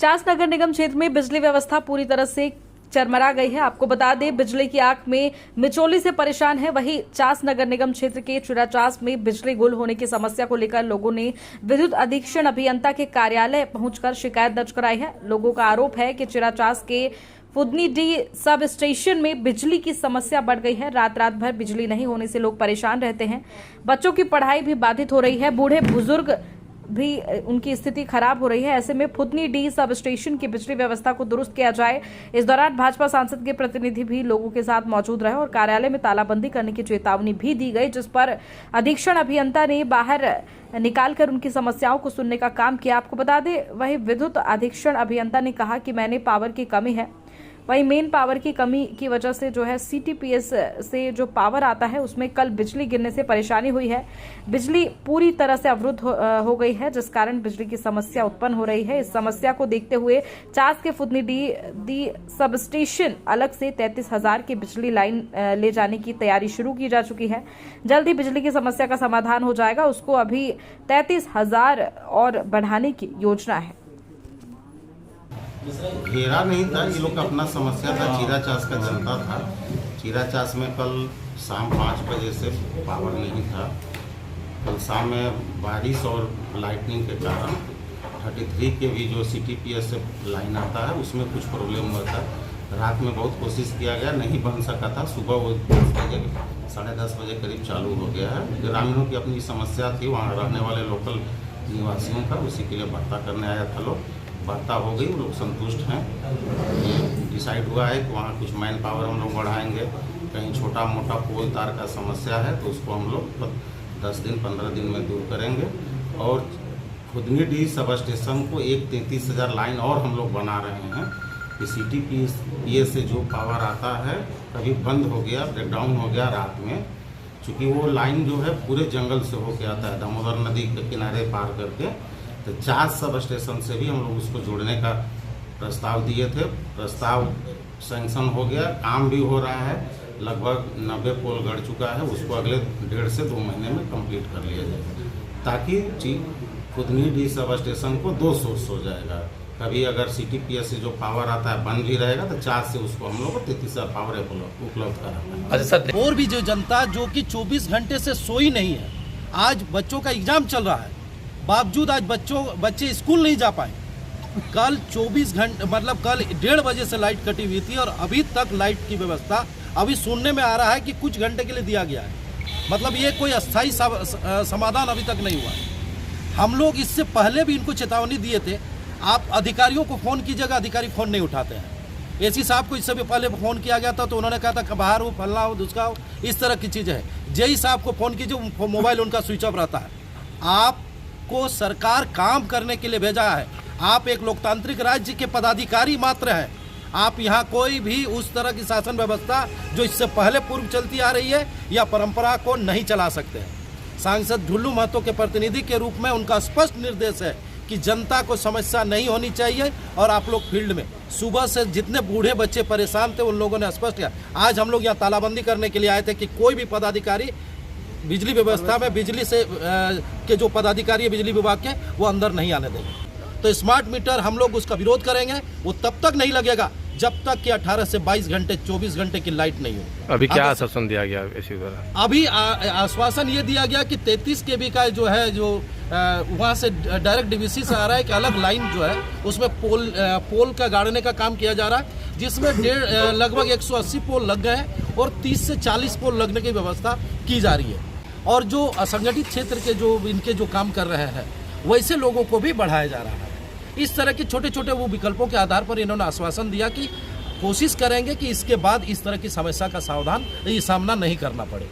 चास नगर निगम क्षेत्र में बिजली व्यवस्था पूरी तरह से चरमरा गई है। आपको बता दें, बिजली की आंख में मिचौली से परेशान है। वहीं चास नगर निगम क्षेत्र के चिराचास में बिजली गुल होने की समस्या को लेकर लोगों ने विद्युत अधीक्षण अभियंता के कार्यालय पहुंचकर शिकायत दर्ज कराई है। लोगों का आरोप है कि चिराचास के फुदनी डी सब स्टेशन में बिजली की समस्या बढ़ गई है। रात भर बिजली नहीं होने से लोग परेशान रहते हैं। बच्चों की पढ़ाई भी बाधित हो रही है। बूढ़े बुजुर्ग भी उनकी स्थिति खराब हो रही है। ऐसे में फुदनी डी सब स्टेशन की बिजली व्यवस्था को दुरुस्त किया जाए। इस दौरान भाजपा सांसद के प्रतिनिधि भी लोगों के साथ मौजूद रहे और कार्यालय में तालाबंदी करने की चेतावनी भी दी गई, जिस पर अधीक्षण अभियंता ने बाहर निकालकर उनकी समस्याओं को सुनने का काम किया। आपको बता दें, वही विद्युत अधीक्षण अभियंता ने कहा कि मैंने पावर की कमी है। वही मेन पावर की कमी की वजह से जो है सीटीपीएस से जो पावर आता है उसमें कल बिजली गिरने से परेशानी हुई है। बिजली पूरी तरह से अवरुद्ध हो गई है, जिस कारण बिजली की समस्या उत्पन्न हो रही है। इस समस्या को देखते हुए चास के फुदनी डी सब स्टेशन अलग से 33,000 की बिजली लाइन ले जाने की तैयारी शुरू की जा चुकी है। जल्द ही बिजली की समस्या का समाधान हो जाएगा। उसको अभी 33,000 और बढ़ाने की योजना है। घेरा नहीं था, ये लोग का अपना समस्या था। चिराचास का जनता था। चिराचास में कल शाम 5 बजे से पावर नहीं था। कल शाम में बारिश और लाइटनिंग के कारण 33 के भी जो सीटीपीएस से लाइन आता है उसमें कुछ प्रॉब्लम हुआ था। रात में बहुत कोशिश किया गया, नहीं बन सका था। सुबह वो 10 बजे 10:30 बजे करीब चालू हो गया है। ग्रामीणों की अपनी समस्या थी, वहाँ रहने वाले लोकल निवासियों का, उसी के लिए वार्ता करने आया था। लोग वार्ता हो गई, लोग संतुष्ट हैं। ये डिसाइड हुआ है कि वहाँ कुछ मैन पावर हम लोग बढ़ाएंगे। कहीं छोटा मोटा पोल तार का समस्या है तो उसको हम लोग 10 दिन 15 दिन में दूर करेंगे। और फुदनी डी सब स्टेशन को एक 33,000 लाइन और हम लोग बना रहे हैं कि सीटीपीएस से जो पावर आता है कभी बंद हो गया, ब्रेकडाउन हो गया रात में, चूँकि वो लाइन जो है पूरे जंगल से होके आता है, दामोदर नदी के किनारे पार करके। तो चास सब स्टेशन से भी हम लोग उसको जोड़ने का प्रस्ताव दिए थे। प्रस्ताव सैंक्शन हो गया, काम भी हो रहा है। लगभग 90 पोल गड़ चुका है। उसको अगले 1.5 से 2 महीने में कंप्लीट कर लिया जाएगा, ताकि फुदनी डी सब स्टेशन को 2 सोर्स हो जाएगा। कभी अगर सीटीपीएस से जो पावर आता है बंद भी रहेगा तो चास से उसको हम लोग को 33,000 पावर उपलब्ध कराना है। अच्छा सर, और भी जो जनता जो कि 24 घंटे से सोई नहीं है, आज बच्चों का एग्जाम चल रहा है, बावजूद आज बच्चे स्कूल नहीं जा पाए। कल 24 घंटे मतलब कल 1:30 बजे से लाइट कटी हुई थी और अभी तक लाइट की व्यवस्था अभी सुनने में आ रहा है कि कुछ घंटे के लिए दिया गया है। मतलब ये कोई अस्थायी समाधान अभी तक नहीं हुआ है। हम लोग इससे पहले भी इनको चेतावनी दिए थे। आप अधिकारियों को फ़ोन कीजिएगा, अधिकारी फ़ोन नहीं उठाते हैं। एसी साहब को इससे भी पहले फ़ोन किया गया था तो उन्होंने कहा था कि बाहर हो, फलना हो, दूसरा हो, इस तरह की चीज़ है। जेई साहब को फ़ोन कीजिए, मोबाइल उनका स्विच ऑफ रहता है। आपको सरकार काम करने के लिए भेजा है। आप एक लोकतांत्रिक राज्य के पदाधिकारी मात्र हैं। आप यहाँ कोई भी उस तरह की शासन व्यवस्था जो इससे पहले पूर्व चलती आ रही है या परंपरा को नहीं चला सकते हैं। सांसद ढुल्लू महतो के प्रतिनिधि के रूप में उनका स्पष्ट निर्देश है कि जनता को समस्या नहीं होनी चाहिए। और आप लोग फील्ड में सुबह से जितने बूढ़े बच्चे परेशान थे उन लोगों ने स्पष्ट किया। आज हम लोग यहाँ तालाबंदी करने के लिए आए थे कि कोई भी पदाधिकारी बिजली व्यवस्था में बिजली से के जो पदाधिकारी है बिजली विभाग के, वो अंदर नहीं आने देंगे। तो स्मार्ट मीटर हम लोग उसका विरोध करेंगे। वो तब तक नहीं लगेगा जब तक कि 18 से 22 घंटे 24 घंटे की लाइट नहीं हो। अभी क्या आश्वासन दिया गया इसी तरह? अभी आश्वासन ये दिया गया कि 33 kV का जो है जो वहाँ से डायरेक्ट डीवीसी से आ रहा है कि अलग लाइन जो है उसमें पोल का गाड़ने का काम किया जा रहा है, जिसमें लगभग 180 पोल लग गए हैं और 30 से 40 पोल लगने की व्यवस्था की जा रही है। और जो असंगठित क्षेत्र के जो इनके जो काम कर रहे हैं वैसे लोगों को भी बढ़ाया जा रहा है। इस तरह के छोटे छोटे वो विकल्पों के आधार पर इन्होंने आश्वासन दिया कि कोशिश करेंगे कि इसके बाद इस तरह की समस्या का सामना नहीं करना पड़े।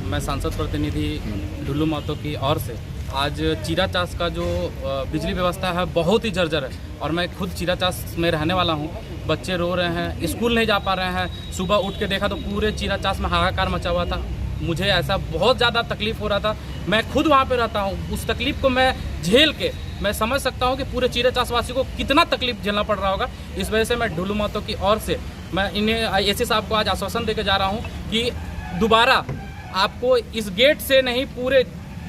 मैं सांसद प्रतिनिधि ढुल्लू महतो की ओर से आज चिराचास का जो बिजली व्यवस्था है बहुत ही जर्जर है। और मैं खुद चिराचास में रहने वाला हूँ। बच्चे रो रहे हैं, स्कूल नहीं जा पा रहे हैं। सुबह उठ के देखा तो पूरे चिराचास में हाहाकार मचा हुआ था। मुझे ऐसा बहुत ज़्यादा तकलीफ़ हो रहा था। मैं खुद वहाँ पे रहता हूँ। उस तकलीफ़ को मैं झेल के मैं समझ सकता हूँ कि पूरे चिराचास वासी को कितना तकलीफ झेलना पड़ रहा होगा। इस वजह से मैं ढुल्लू महतो की ओर से मैं इन्हें एसी साहब को आज आश्वासन देकर जा रहा हूँ कि दोबारा आपको इस गेट से नहीं पूरे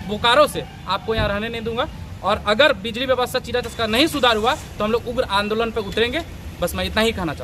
बोकारो से आपको यहाँ रहने नहीं दूंगा। और अगर बिजली व्यवस्था चीरा चास का नहीं सुधार हुआ तो हम लोग उग्र आंदोलन पर उतरेंगे। बस मैं इतना ही कहना चाहता हूँ।